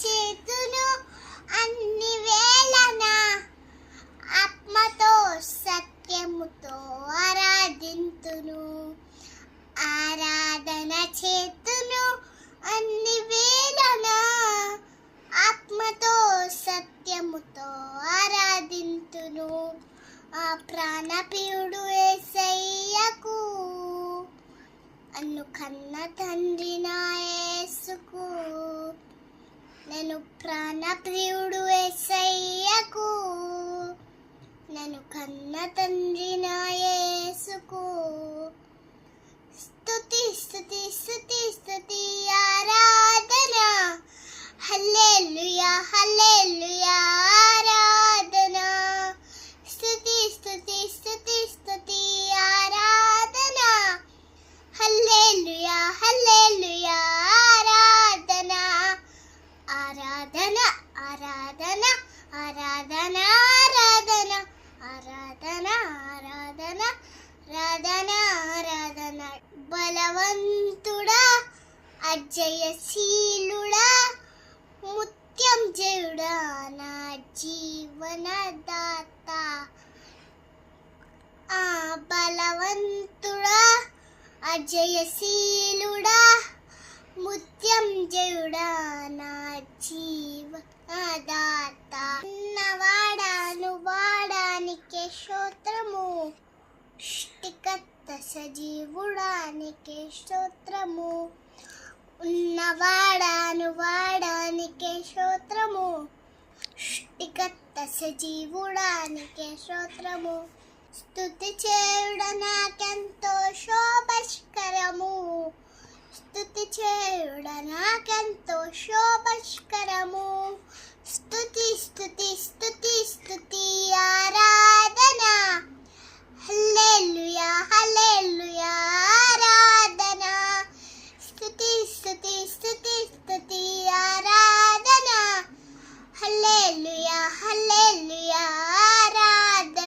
చేతును అన్ని వేళన ఆత్మతో సత్యముతో ఆరాధింతును. ఆరాధన చేతును అన్ని వేళన ఆత్మతో సత్యముతో ఆరాధింతును. ఆ ప్రాణప్రియుడు యేసయ్యకు అన్ను కన్న తండ్రి నా యేసుకు. నేను ప్రాణప్రియుడు యేసయ్యకు నన్ను కన్న తండ్రి నా యేసుకు. స్తుతి స్తుతి స్తుతి స్తుతి ఆరాధన హల్లెలూయా హల్లెలూయా ఆరాధన. స్తుతి స్తుతి స్తుతి స్తుతి ఆరాధన హల్లెలూయా హల్లెలూయా ఆరాధన. ఆరాధన ఆరాధన ఆరాధన ఆరాధన ఆరాధన ఆరాధన ఆరాధన ఆరాధన. బలవంతుడా అజయశీలుడా ముత్యం జయుడా నా జీవనదాత. ఆ బలవంతుడా అజయశీలుడా ముత్యం జయుడా నా జీవనదాత. ఉన్నవాడాను వాడానికే స్తోత్రము, సృష్టికర్త సజీవుడానికే స్తోత్రము. ఉన్నవాడాను వాడానికే స్తోత్రము, సృష్టికర్త సజీవుడానికే స్తోత్రము. స్తుతి చేయుట నాకెంతో శోభస్కరము, స్తుతి చేయుట నాకెంతో